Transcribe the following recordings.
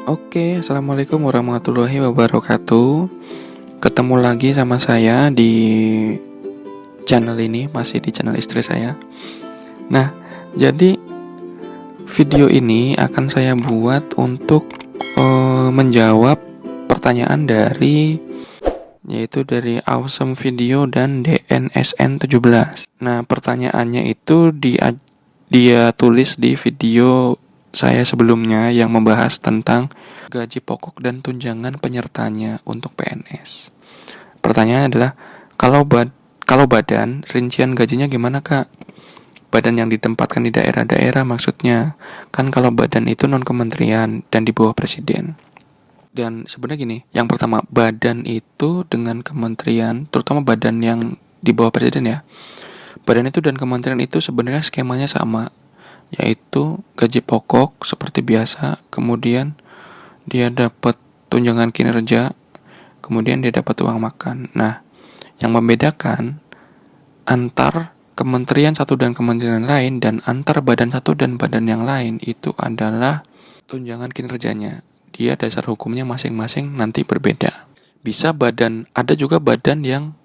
Oke, assalamualaikum warahmatullahi wabarakatuh. Ketemu lagi sama saya di channel ini, masih di channel istri saya. Nah, jadi video ini akan saya buat untuk menjawab pertanyaan yaitu dari Awesome Video dan DNSN17. Nah, pertanyaannya itu dia tulis di video saya sebelumnya yang membahas tentang gaji pokok dan tunjangan penyertanya untuk PNS. Pertanyaannya adalah kalau badan rincian gajinya gimana, Kak? Badan yang ditempatkan di daerah-daerah maksudnya. Kan kalau badan itu non kementerian dan di bawah presiden. Dan sebenarnya gini, yang pertama, badan itu dengan kementerian, terutama badan yang di bawah presiden ya. Badan itu dan kementerian itu sebenarnya skemanya sama, yaitu gaji pokok seperti biasa, kemudian dia dapat tunjangan kinerja, kemudian dia dapat uang makan. Nah, yang membedakan antar kementerian satu dan kementerian lain dan antar badan satu dan badan yang lain itu adalah tunjangan kinerjanya. Dia dasar hukumnya masing-masing nanti berbeda. Ada juga badan yang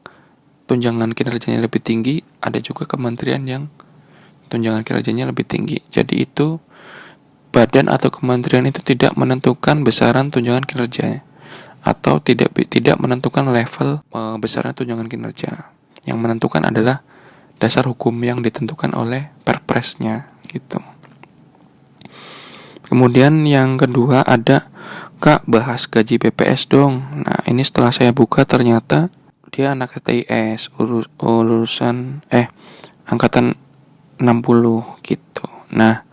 tunjangan kinerjanya lebih tinggi, ada juga kementerian yang tunjangan kinerjanya lebih tinggi. Jadi itu badan atau kementerian itu tidak menentukan besaran tunjangan kinerjanya atau tidak menentukan level besarnya tunjangan kinerja. Yang menentukan adalah dasar hukum yang ditentukan oleh perpresnya gitu. Kemudian yang kedua ada, Kak, bahas gaji BPS dong. Nah, ini setelah saya buka ternyata dia anak TIS lulusan angkatan 60 gitu. Nah,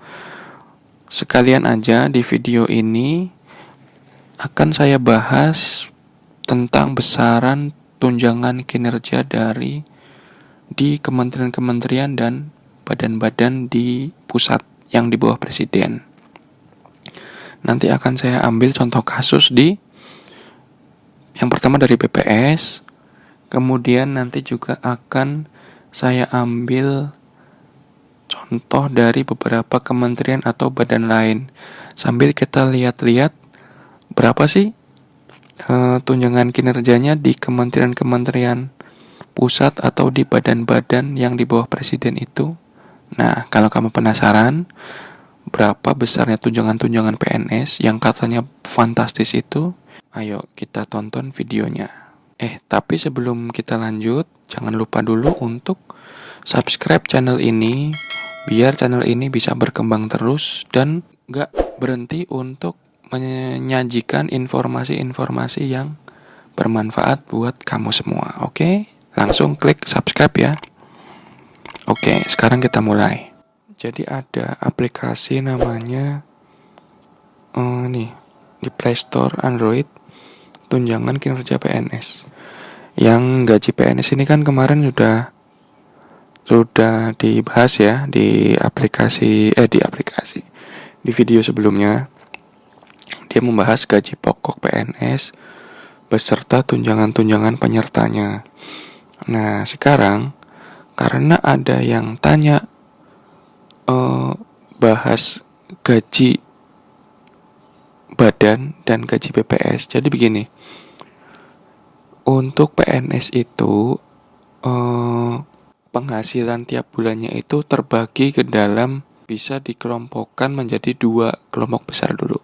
sekalian aja di video ini akan saya bahas tentang besaran tunjangan kinerja di kementerian-kementerian dan badan-badan di pusat yang di bawah presiden. Nanti akan saya ambil contoh kasus yang pertama dari BPS, kemudian nanti juga akan saya ambil contoh dari beberapa kementerian atau badan lain, sambil kita lihat-lihat berapa sih tunjangan kinerjanya di kementerian-kementerian pusat atau di badan-badan yang di bawah presiden itu. Nah, kalau kamu penasaran berapa besarnya tunjangan-tunjangan PNS yang katanya fantastis itu, ayo kita tonton videonya. Tapi sebelum kita lanjut, jangan lupa dulu untuk subscribe channel ini biar channel ini bisa berkembang terus dan gak berhenti untuk menyajikan informasi-informasi yang bermanfaat buat kamu semua. Oke? Langsung klik subscribe ya. Oke, sekarang kita mulai. Jadi ada aplikasi namanya di Play Store Android, tunjangan kinerja PNS. Yang gaji PNS ini kan kemarin sudah dibahas ya di video sebelumnya. Dia membahas gaji pokok PNS beserta tunjangan-tunjangan penyertanya. Nah, sekarang karena ada yang tanya bahas gaji badan dan gaji BPS. Jadi begini, untuk PNS itu penghasilan tiap bulannya itu terbagi ke dalam, bisa dikelompokkan menjadi 2 kelompok besar dulu.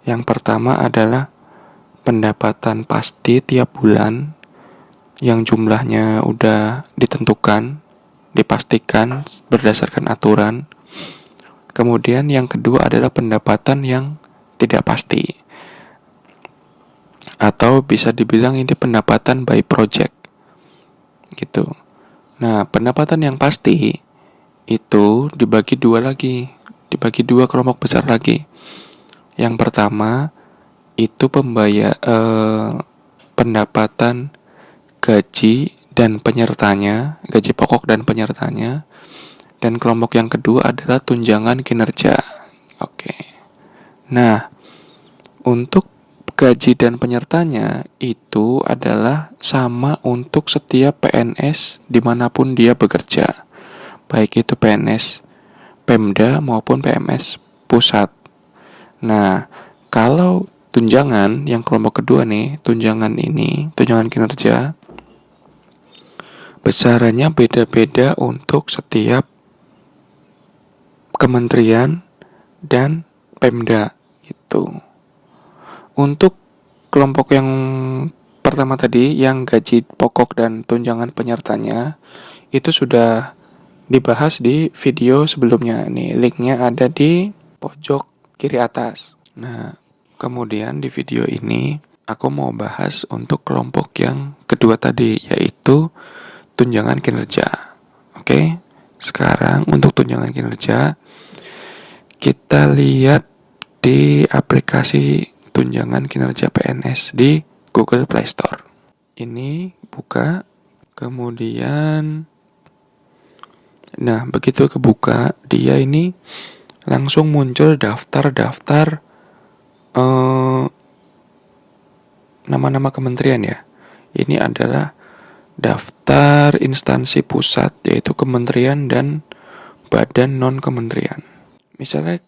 Yang pertama adalah pendapatan pasti tiap bulan yang jumlahnya udah ditentukan, dipastikan berdasarkan aturan. Kemudian yang kedua adalah pendapatan yang tidak pasti, atau bisa dibilang ini pendapatan by project gitu. Nah, pendapatan yang pasti itu dibagi 2 kelompok besar lagi. Yang pertama itu pendapatan gaji dan penyertanya, gaji pokok dan penyertanya. Dan kelompok yang kedua adalah tunjangan kinerja. Oke. Nah, untuk gaji dan penyertanya itu adalah sama untuk setiap PNS dimanapun dia bekerja, baik itu PNS Pemda maupun PNS pusat. Nah, Kalau tunjangan yang kelompok kedua nih, tunjangan kinerja, besarannya beda-beda untuk setiap kementerian dan Pemda gitu. Untuk kelompok yang pertama tadi, yang gaji pokok dan tunjangan penyertanya, itu sudah dibahas di video sebelumnya. Nih, linknya ada di pojok kiri atas. Nah, kemudian di video ini aku mau bahas untuk kelompok yang kedua tadi, yaitu tunjangan kinerja. Oke, sekarang untuk tunjangan kinerja, kita lihat di aplikasi tunjangan kinerja PNS di Google Play Store. Ini buka, kemudian begitu kebuka, dia ini langsung muncul daftar-daftar nama-nama kementerian ya. Ini adalah daftar instansi pusat, yaitu kementerian dan badan non-kementerian. Misalnya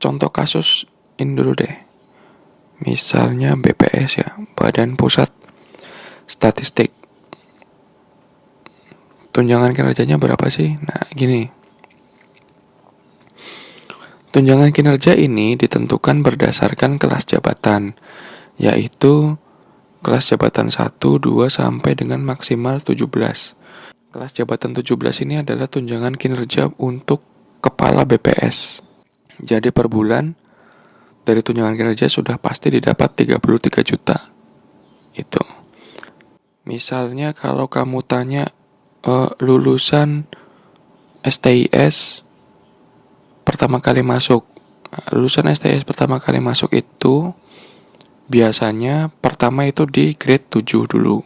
contoh kasus ini dulu deh. Misalnya BPS ya, Badan Pusat Statistik. Tunjangan kinerjanya berapa sih? Nah, gini. Tunjangan kinerja ini ditentukan berdasarkan kelas jabatan, yaitu kelas jabatan 1, 2, sampai dengan maksimal 17. Kelas jabatan 17 ini adalah tunjangan kinerja untuk kepala BPS. Jadi per bulan dari tunjangan kinerja sudah pasti didapat 33 juta. Itu. Misalnya kalau kamu tanya lulusan STIS pertama kali masuk. Lulusan STIS pertama kali masuk itu biasanya pertama itu di grade 7 dulu.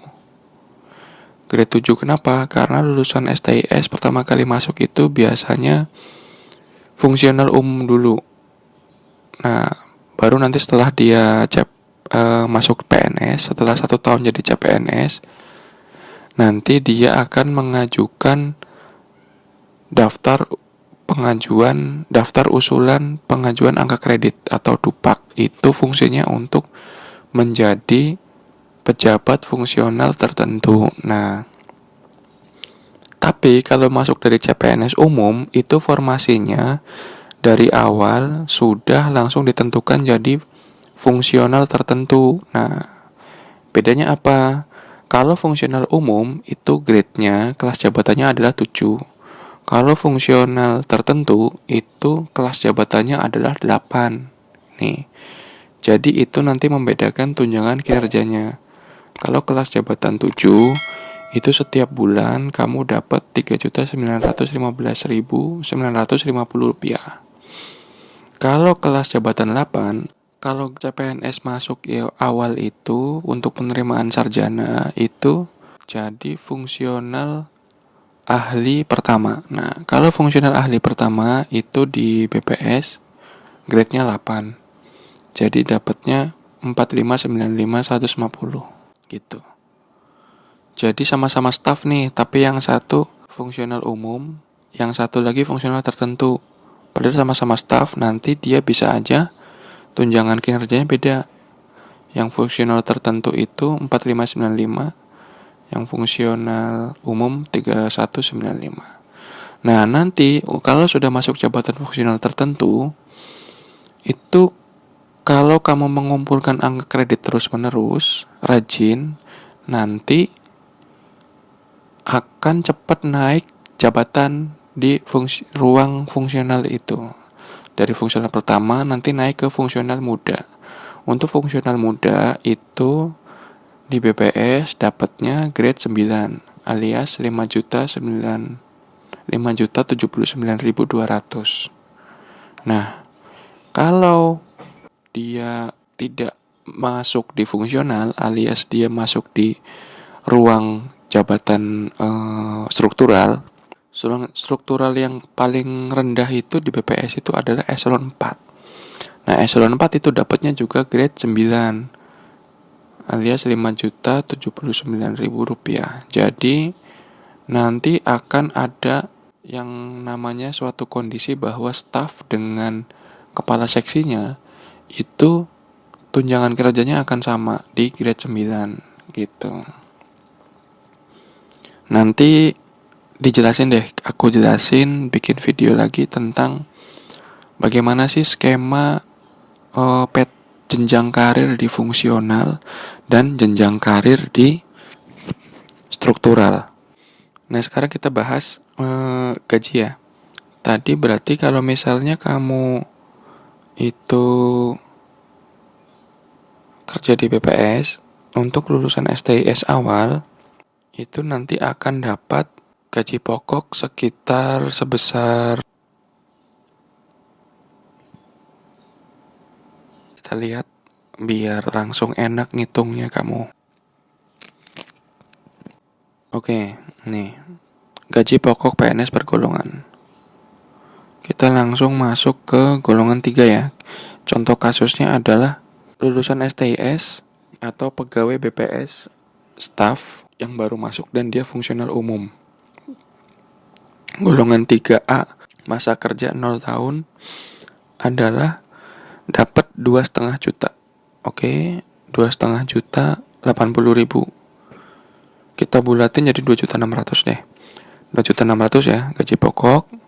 Grade 7 kenapa? Karena lulusan STIS pertama kali masuk itu biasanya fungsional umum dulu. Nah, baru nanti setelah dia masuk PNS, setelah 1 tahun jadi CPNS, nanti dia akan mengajukan daftar usulan pengajuan angka kredit atau DUPAK. Itu fungsinya untuk menjadi pejabat fungsional tertentu. Nah, tapi kalau masuk dari CPNS umum, itu formasinya dari awal sudah langsung ditentukan jadi fungsional tertentu. Nah, bedanya apa? Kalau fungsional umum itu grade-nya, kelas jabatannya adalah 7. Kalau fungsional tertentu itu kelas jabatannya adalah 8. Nih. Jadi itu nanti membedakan tunjangan kinerjanya. Kalau kelas jabatan 7 itu setiap bulan kamu dapat Rp3.915.950. Kalau kelas jabatan 8, kalau CPNS masuk ya awal itu untuk penerimaan sarjana itu jadi fungsional ahli pertama. Nah, kalau fungsional ahli pertama itu di BPS grade-nya 8. Jadi dapatnya 4595.150 gitu. Jadi sama-sama staff nih, tapi yang satu fungsional umum, yang satu lagi fungsional tertentu. Padahal sama-sama staff, nanti dia bisa aja tunjangan kinerjanya beda. Yang fungsional tertentu itu 4595, yang fungsional umum 3195. Nah, nanti kalau sudah masuk jabatan fungsional tertentu, itu kalau kamu mengumpulkan angka kredit terus-menerus, rajin, nanti akan cepat naik jabatan di ruang fungsional itu. Dari fungsional pertama nanti naik ke fungsional muda. Untuk fungsional muda itu di BPS dapatnya grade 9 alias 5.079.200. Nah, kalau dia tidak masuk di fungsional alias dia masuk di ruang jabatan struktural yang paling rendah itu di BPS itu adalah eselon 4. Nah, eselon 4 itu dapatnya juga grade 9 alias Rp5.079.000. Jadi nanti akan ada yang namanya suatu kondisi bahwa staf dengan kepala seksinya itu tunjangan kinerjanya akan sama di grade 9 gitu. Nanti dijelasin deh, aku jelasin bikin video lagi tentang bagaimana sih skema jenjang karir di fungsional dan jenjang karir di struktural. Nah, sekarang kita bahas gaji ya. Tadi berarti kalau misalnya kamu itu kerja di BPS, untuk lulusan STIS awal itu nanti akan dapat gaji pokok sekitar sebesar, kita lihat biar langsung enak ngitungnya kamu. Oke, nih gaji pokok PNS per golongan. Kita langsung masuk ke golongan 3 ya. Contoh kasusnya adalah lulusan STIS atau pegawai BPS staff yang baru masuk dan dia fungsional umum. Golongan 3A, masa kerja 0 tahun adalah dapat 2,5 juta. Oke, 2,5 juta 80.000. Kita bulatin jadi 2.600.000 deh. 2.600.000 ya gaji pokok.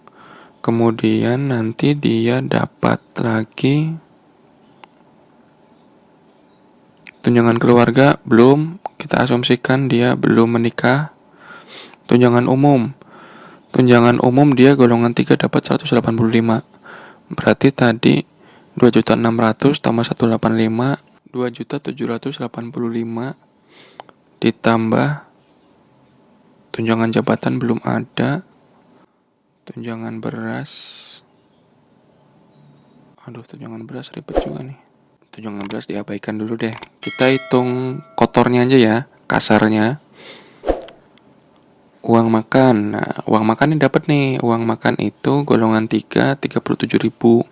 Kemudian nanti dia dapat lagi tunjangan keluarga, belum, kita asumsikan dia belum menikah. Tunjangan umum dia golongan 3 dapat 185. Berarti tadi 2.600.000 tambah 185, 2.785 ditambah tunjangan jabatan belum ada, tunjangan beras. Tunjangan beras ribet juga nih. Tunjangan beras diabaikan dulu deh. Kita hitung kotornya aja ya, kasarnya. Uang makan. Nah, uang makan ini dapat nih. Uang makan itu golongan 3 37.000.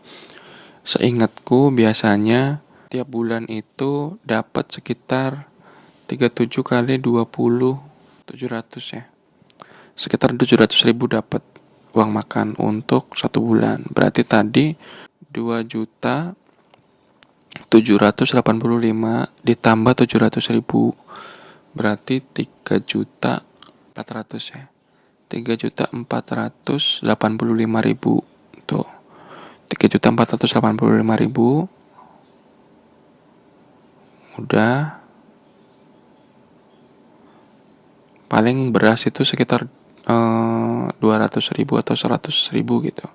Seingatku biasanya tiap bulan itu dapat sekitar 37 kali 20 700 ya. Sekitar 700.000 dapat uang makan untuk 1 bulan. Berarti tadi 2.785 ditambah 700.000 berarti 3.400.000 ya. 3.485.000 tuh. 3.485.000 udah. Paling beras itu sekitar 200.000 atau 100.000 gitu.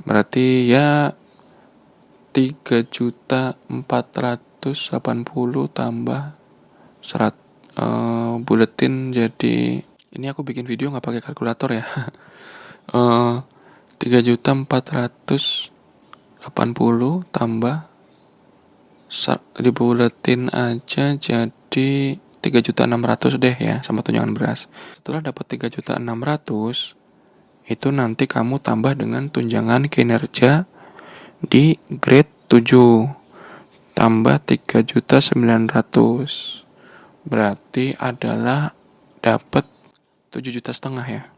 Berarti ya 3.480 tambah buletin jadi, ini aku bikin video nggak pakai kalkulator ya. 3.480 tambah dibuletin aja jadi 3.600.000 deh ya, sama tunjangan beras. Setelah dapat 3.600.000 itu nanti kamu tambah dengan tunjangan kinerja di grade 7 tambah 3.900.000 berarti adalah dapat 7,5 juta ya.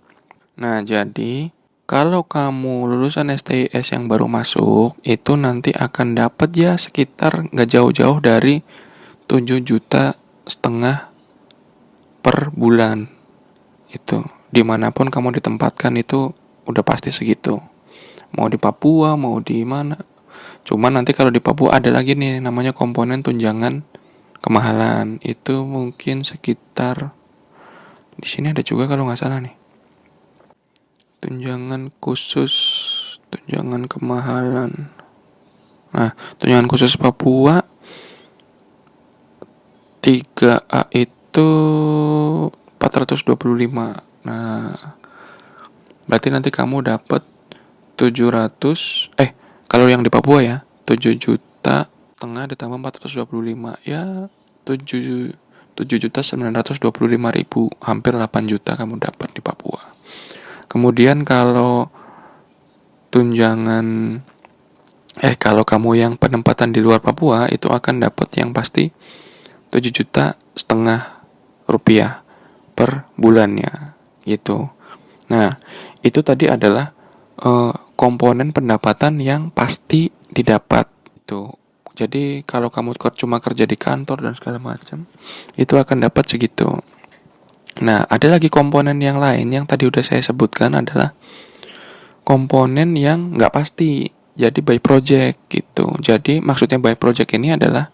Nah, jadi kalau kamu lulusan STIS yang baru masuk itu nanti akan dapat ya sekitar nggak jauh-jauh dari 7,5 juta per bulan. Itu dimanapun kamu ditempatkan itu udah pasti segitu. Mau di Papua, mau di mana. Cuman nanti kalau di Papua ada lagi nih namanya komponen tunjangan kemahalan. Itu mungkin sekitar, di sini ada juga kalau nggak salah nih, tunjangan khusus, tunjangan kemahalan. Nah, tunjangan khusus Papua 3A itu 425. Nah, berarti nanti kamu dapat 700, kalau yang di Papua ya 7,5 juta ditambah 425 ya 7.925.000, hampir 8 juta kamu dapat di Papua. Kemudian kalau tunjangan kalau kamu yang penempatan di luar Papua itu akan dapat yang pasti 7,5 juta rupiah per bulannya gitu. Nah, itu tadi adalah komponen pendapatan yang pasti didapat. Itu Jadi kalau kamu cuma kerja di kantor dan segala macam, itu akan dapat segitu. Nah, ada lagi komponen yang lain yang tadi udah saya sebutkan adalah komponen yang nggak pasti. Jadi by project gitu. Jadi maksudnya by project ini adalah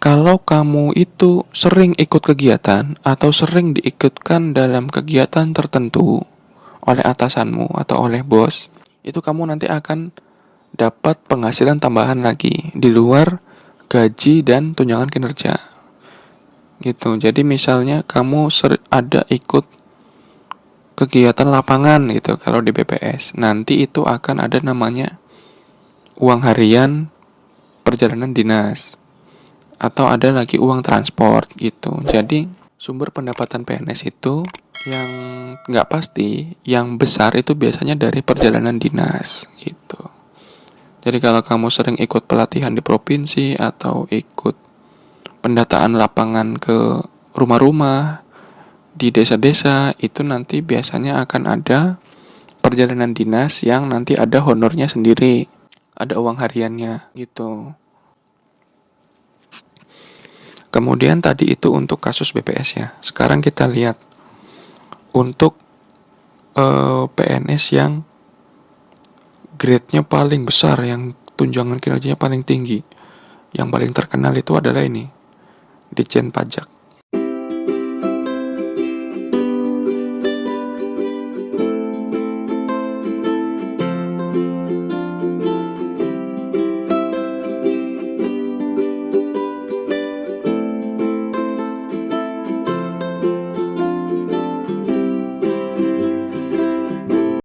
kalau kamu itu sering ikut kegiatan atau sering diikutkan dalam kegiatan tertentu oleh atasanmu atau oleh bos, itu kamu nanti akan dapat penghasilan tambahan lagi di luar gaji dan tunjangan kinerja. Gitu. Jadi misalnya kamu ada ikut kegiatan lapangan gitu kalau di BPS, nanti itu akan ada namanya uang harian perjalanan dinas atau ada lagi uang transport gitu. Jadi sumber pendapatan PNS itu yang nggak pasti, yang besar itu biasanya dari perjalanan dinas gitu. Jadi kalau kamu sering ikut pelatihan di provinsi atau ikut pendataan lapangan ke rumah-rumah di desa-desa, itu nanti biasanya akan ada perjalanan dinas yang nanti ada honornya sendiri, ada uang hariannya gitu. Kemudian tadi itu untuk kasus BPS ya. Sekarang kita lihat untuk PNS yang grade-nya paling besar, yang tunjangan kinerjanya paling tinggi. Yang paling terkenal itu adalah ini, Ditjen Pajak.